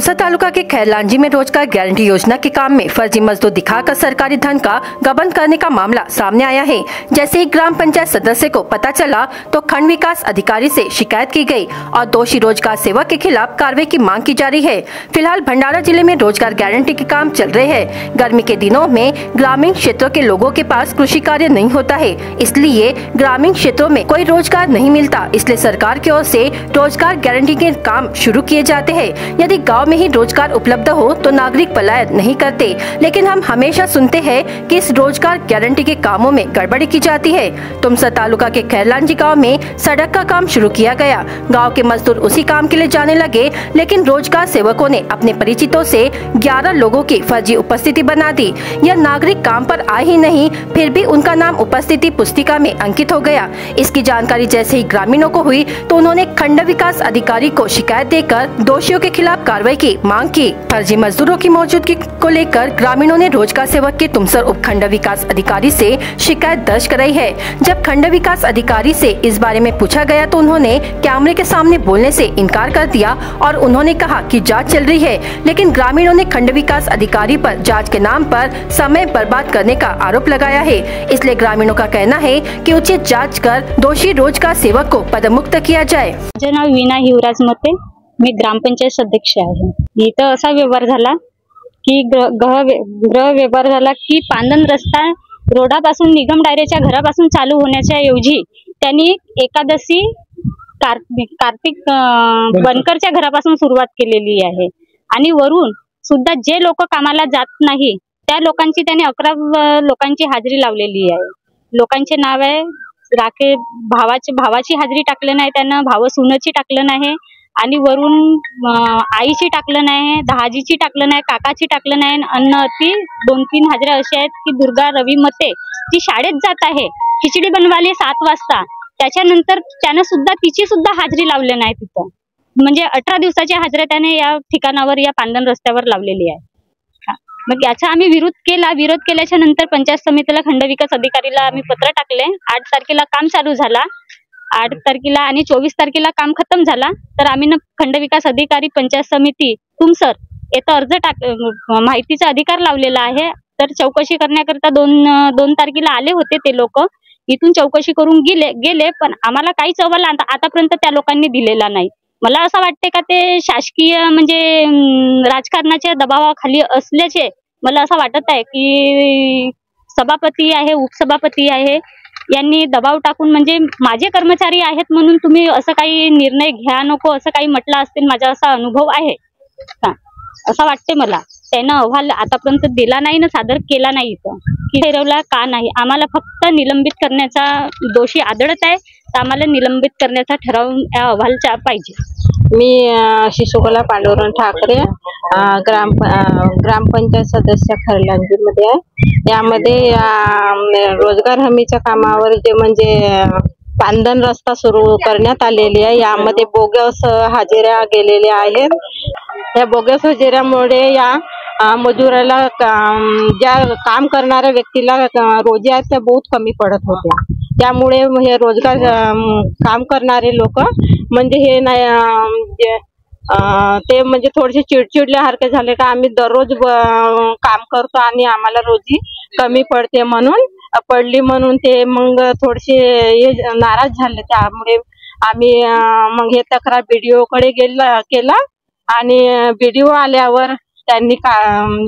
तुमसा तालुका के खैरलांजी में रोजगार गारंटी योजना के काम में फर्जी मजदूर दिखाकर सरकारी धन का गबन करने का मामला सामने आया है। जैसे ही ग्राम पंचायत सदस्य को पता चला तो खंड विकास अधिकारी से शिकायत की गई और दोषी रोजगार सेवक के खिलाफ कार्रवाई की मांग की जा रही है। फिलहाल भंडारा जिले में रोजगार गारंटी के काम चल रहे हैं। गर्मी के दिनों में ग्रामीण क्षेत्रों के लोगों के पास कृषि कार्य नहीं होता है, इसलिए ग्रामीण क्षेत्रों में कोई रोजगार नहीं मिलता। इसलिए सरकार की ओर से रोजगार गारंटी के काम शुरू किए जाते हैं। यदि गांव में ही रोजगार उपलब्ध हो तो नागरिक पलायन नहीं करते, लेकिन हम हमेशा सुनते हैं कि इस रोजगार गारंटी के कामों में गड़बड़ी की जाती है। तुमसा तालुका के खैरलांजी गांव में सड़क का काम शुरू किया गया। गांव के मजदूर उसी काम के लिए जाने लगे, लेकिन रोजगार सेवकों ने अपने परिचितों से 11 लोगों की फर्जी उपस्थिति बना दी। यह नागरिक काम पर आए ही नहीं, फिर भी उनका नाम उपस्थिति पुस्तिका में अंकित हो गया। इसकी जानकारी जैसे ही ग्रामीणों को हुई तो उन्होंने खंड विकास अधिकारी को शिकायत देकर दोषियों के खिलाफ कार्रवाई की मांग की। फर्जी मजदूरों की मौजूदगी को लेकर ग्रामीणों ने रोजगार सेवक के तुमसर उपखंड विकास अधिकारी से शिकायत दर्ज कराई है। जब खंड विकास अधिकारी से इस बारे में पूछा गया तो उन्होंने कैमरे के सामने बोलने से इनकार कर दिया और उन्होंने कहा कि जांच चल रही है। लेकिन ग्रामीणों ने खंड विकास अधिकारी पर जांच के नाम पर समय बर्बाद करने का आरोप लगाया है। इसलिए ग्रामीणों का कहना है कि उचित जांच कर दोषी रोजगार सेवक को पदमुक्त किया जाए। माझे नाव वीणा हिवराज मते, मी ग्रामपंचायत सदस्य आहे। इथं असा व्यवहार झाला की ग्रह व्यवहार झाला की पांदन रस्ता रोडापासून निगम डायरेच्या घरापासून चालू होण्याच्या ऐवजी त्यांनी एकादशी कार्तिक बनकरच्या घरापासून सुरुवात केलेली आहे आणि वरून सुद्धा जे लोक कामाला जात नाही त्या लोकांची त्यांनी 11 लोकांची हाजरी लावलेली आहे। लोकांचे नाव आहे राखे भावाची हाजरी टाकलं नाही, त्यांना भाव सुनची टाकलं नाही आणि वरून आईची टाकलं नाही, दहाजीची टाकलं नाही, काकाची टाकलं नाही। अन्न अति 2-3 हाजऱ्या अशा आहेत की दुर्गा रवी मते ती शाळेत जात आहे, खिचडी बनवाली 7 वाजता, त्याच्यानंतर त्याने सुद्धा तिची सुद्धा हाजरी लावली नाही तिथं। म्हणजे 18 दिवसाची हाजरी त्याने या ठिकाणावर या पांदन रस्त्यावर लावलेली आहे। मग याचा आम्ही विरोध केल्याच्या नंतर पंचायत समितीला खंड विकास अधिकारीला आम्ही पत्र टाकले। 8 तारखेला काम चालू झाला, 8 तारखेला आणि 24 तारखेला काम खतम झाला। तर आम्ही खंड विकास अधिकारी पंचायत समिती तुमसर येथे अर्ज माहितीचा अधिकार लावलेला आहे। तर चौकशी करण्याकरता 2 तारखेला आले होते ते लोक, इथून चौकशी करून गेले पण आम्हाला काहीच अहवाल आतापर्यंत त्या लोकांनी दिलेला नाही। मला असं वाटते का ते शासकीय म्हणजे राजकारणाच्या दबावाखाली असल्याचे मला असं वाटत आहे की सभापती आहे, उपसभापती आहे, यांनी दबाव टाकून म्हणजे माझे कर्मचारी आहेत म्हणून तुम्ही असं काही निर्णय घ्या नको असं काही म्हटलं असतील, माझा असा अनुभव आहे। असं वाटते मला त्यानं अहवाल आतापर्यंत दिला नाही ना सादर केला नाही इथं की ठरवला का नाही। आम्हाला फक्त निलंबित करण्याचा दोषी आढळत आहे, तर आम्हाला निलंबित करण्याचा ठराव या अहवालचा पाहिजे। मी शिशुकला पांडुरंग ठाकरे ग्रामपंचायत सदस्य खैरलांजी मध्ये आहे। यामध्ये रोजगार हमीच्या कामावर जे म्हणजे पांदन रस्ता सुरू करण्यात आलेली आहे, यामध्ये बोगस हाजिऱ्या गेलेल्या आहेत। या बोगस हाजिऱ्यामुळे या मजुराला ज्या काम करणाऱ्या व्यक्तीला रोजी आहेत त्या बहुत कमी पडत होत्या। त्यामुळे हे रोजगार काम करणारे लोक म्हणजे हे नाही ते म्हणजे थोडेसे चिडचिडल्यासारखे झाले का आम्ही दररोज काम करतो आणि आम्हाला रोजी कमी पडते म्हणून ते मग थोडेसे हे नाराज झाले। त्यामुळे आम्ही मग हे तक्रार BDO कडे केला आणि BDO आल्यावर त्यांनी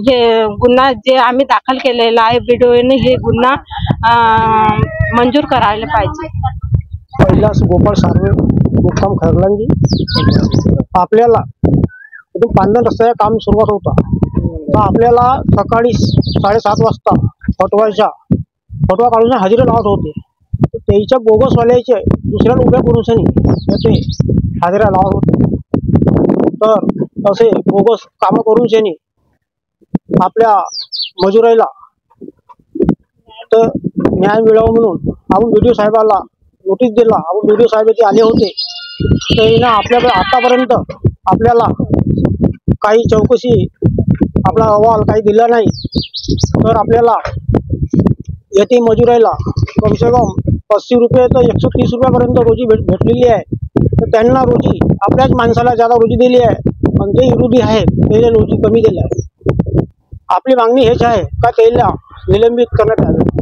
हे गुन्हा जे आम्ही दाखल केलेला आहे BDO ने हे गुन्हा मंजूर करायला पाहिजे। कैलास गोपाळ सार्वे, मुक्काम खैरलांजी। आपल्याला इथून पांदन रस्त्याचं काम सुरुवात होता तर आपल्याला सकाळी 7:30 वाजता फटवा काढून हजेरी लावत होते। त्याच्या बोगसवाल्याचे दुसऱ्याला उभ्या करून ते हजेऱ्या लावत होते। तर असे बोगस कामं करून त्यांनी आपल्या मजुराईला तर न्याय मिळावा म्हणून आपण BDO साहेबाला नोटीस दिला। आपण BDO साहेब येथे आले होते, तर आपल्याला आतापर्यंत आपल्याला काही चौकशी आपला अहवाल काही दिला नाही। तर आपल्याला येथे मजुराईला कमसे कम 80 रुपये तर 130 रुपयापर्यंत रोजी भेटलेली आहे। तर त्यांना रोजी आपल्याच माणसाला ज्यादा रोजी दिली आहे आणि जे विरोधी आहेत त्याला नोटीस कमी दिल्या आहे. आपली मागणी हेच आहे का त्याला निलंबित करण्यात यावे.